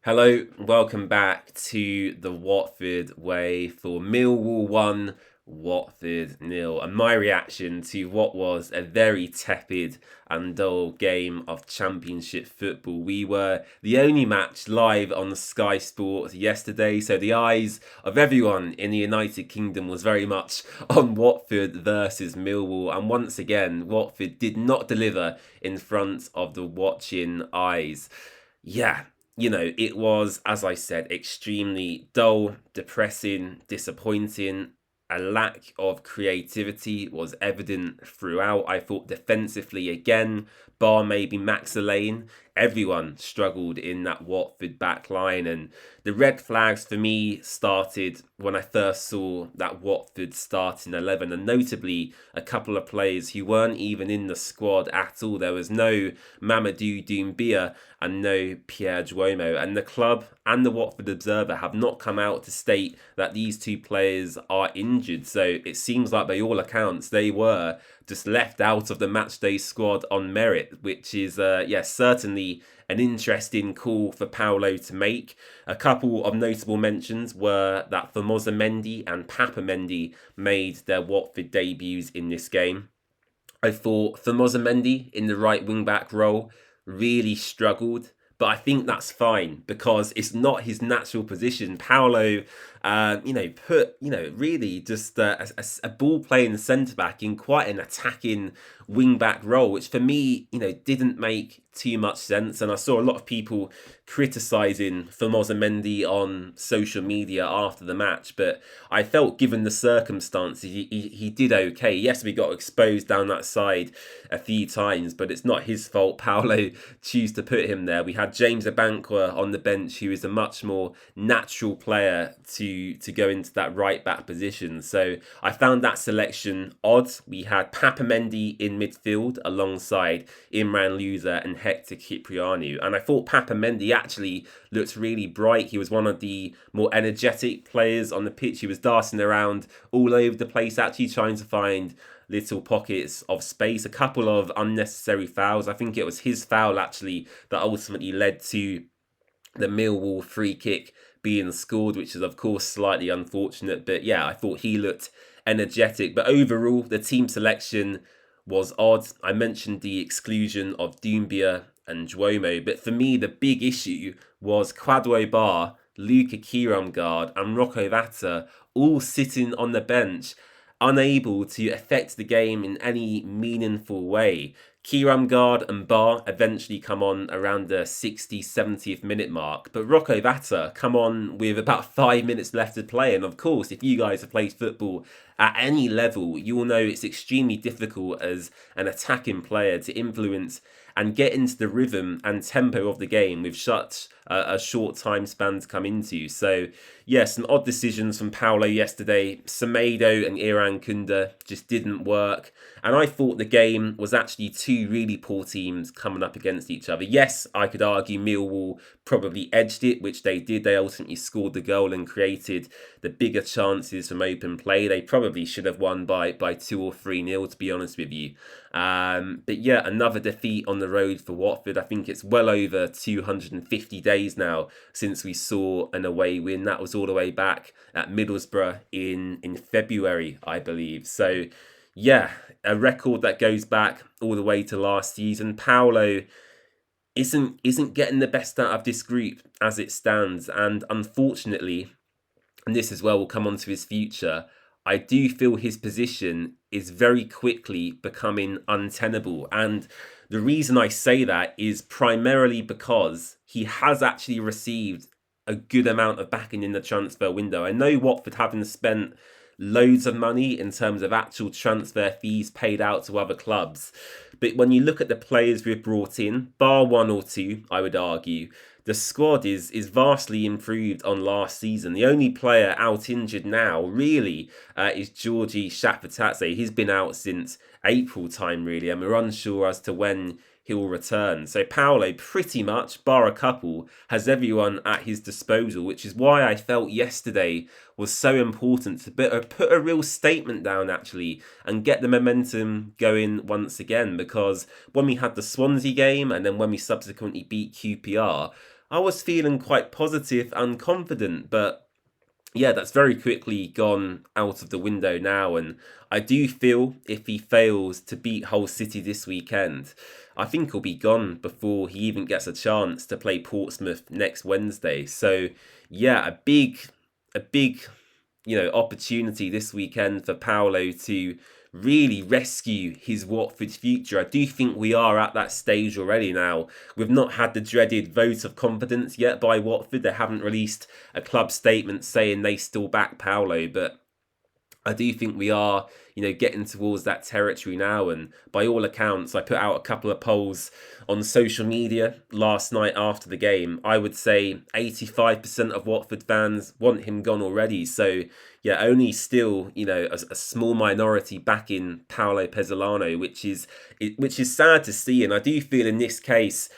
Hello, welcome back to the Watford Way for Millwall 1, Watford nil. And my reaction to what was a very tepid and dull game of Championship football. We were the only match live on Sky Sports yesterday, so the eyes of everyone in the United Kingdom was very much on Watford versus Millwall. And once again, Watford did not deliver in front of the watching eyes. Yeah, it was, as I said, extremely dull, depressing, disappointing. A lack of creativity was evident throughout. I thought defensively, again, bar maybe Max Lane, everyone struggled in that Watford back line. And the red flags for me started when I first saw that Watford starting 11, and notably a couple of players who weren't even in the squad at all. There was no Mamadou Doumbia and no Pierre Duomo. And the club and the Watford Observer have not come out to state that these two players are injured. So it seems like by all accounts, they were just left out of the matchday squad on merit, which is, certainly an interesting call for PAULO to make. A couple of notable mentions were that Formosa Mendy and Papa Mendy made their Watford debuts in this game. I thought Formosa Mendy in the right wing back role really struggled, but I think that's fine because it's not his natural position. PAULO, put really just a ball playing centre back in quite an attacking wing back role, which for me, didn't make too much sense. And I saw a lot of people criticising Formosa Mendy on social media after the match, but I felt given the circumstances, he did okay. Yes, we got exposed down that side a few times, but it's not his fault. PAULO choose to put him there. We had James Abankwah on the bench, who is a much more natural player to go into that right back position. So I found that selection odd. We had Papa Mendy in midfield alongside Imran Louza and Hector Cipriano, and I thought Papa Mendy actually looked really bright. He was one of the more energetic players on the pitch. He was darting around all over the place, actually trying to find little pockets of space. A couple of unnecessary fouls. I think it was his foul actually that ultimately led to the Millwall free kick being scored, which is of course slightly unfortunate. But yeah, I thought he looked energetic. But overall, the team selection was odd. I mentioned the exclusion of Doumbia and Duomo, but for me the big issue was Kwadwo Bar, Luka Kiramgard and Rocco Vata all sitting on the bench, unable to affect the game in any meaningful way. Kiramgard and Bar eventually come on around the 60th, 70th minute mark, but Rocco Vata come on with about 5 minutes left to play. And of course, if you guys have played football at any level, you will know it's extremely difficult as an attacking player to influence and get into the rhythm and tempo of the game with such a short time span to come into. So, yes, some odd decisions from PAULO yesterday. Semedo and Iran Kunda just didn't work. And I thought the game was actually two really poor teams coming up against each other. Yes, I could argue Millwall probably edged it, which they did. They ultimately scored the goal and created the bigger chances from open play. They probably should have won by 2 or 3-0, to be honest with you. But yeah, another defeat on the road for Watford. I think it's well over 250 days now since we saw an away win. That was all the way back at Middlesbrough in February, I believe. So yeah, a record that goes back all the way to last season. PAULO isn't getting the best out of this group as it stands, and unfortunately, and this as well will come on to his future, I do feel his position is very quickly becoming untenable. And the reason I say that is primarily because he has actually received a good amount of backing in the transfer window. I know Watford haven't spent loads of money in terms of actual transfer fees paid out to other clubs. But when you look at the players we've brought in, bar one or two, I would argue, the squad is vastly improved on last season. The only player out injured now, really, is Georgi Shakvatadze. He's been out since April time, really, and we're unsure as to when he will return. So PAULO pretty much, bar a couple, has everyone at his disposal, which is why I felt yesterday was so important to put a real statement down, actually, and get the momentum going once again. Because when we had the Swansea game and then when we subsequently beat QPR, I was feeling quite positive and confident, but yeah, that's very quickly gone out of the window now. And I do feel if he fails to beat Hull City this weekend, I think he'll be gone before he even gets a chance to play Portsmouth next Wednesday. So yeah, a big opportunity this weekend for PAULO to really rescue his Watford future. I do think we are at that stage already now. We've not had the dreaded vote of confidence yet by Watford. They haven't released a club statement saying they still back PAULO, but I do think we are, getting towards that territory now. And by all accounts, I put out a couple of polls on social media last night after the game. I would say 85% of Watford fans want him gone already. So, yeah, only still, a small minority back in Paolo Pezzolano, which is sad to see. And I do feel in this case,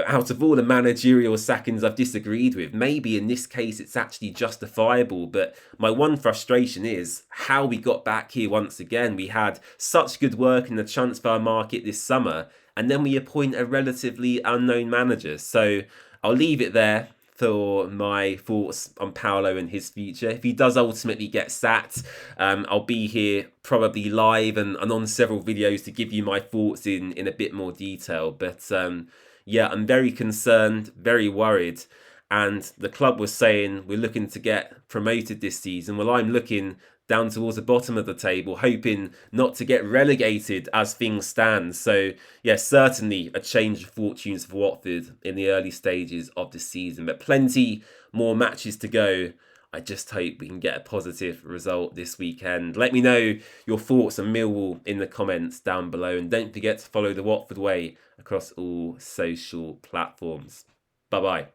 out of all the managerial sackings I've disagreed with, maybe in this case it's actually justifiable. But my one frustration is how we got back here once again. We had such good work in the transfer market this summer, and then we appoint a relatively unknown manager. So I'll leave it there for my thoughts on Paolo and his future. If he does ultimately get sacked, I'll be here probably live and on several videos to give you my thoughts in a bit more detail. But yeah, I'm very concerned, very worried. And the club was saying we're looking to get promoted this season. Well, I'm looking down towards the bottom of the table, hoping not to get relegated as things stand. So, yeah, certainly a change of fortunes for Watford in the early stages of the season. But plenty more matches to go. I just hope we can get a positive result this weekend. Let me know your thoughts on Millwall in the comments down below. And don't forget to follow The Watford Way across all social platforms. Bye-bye.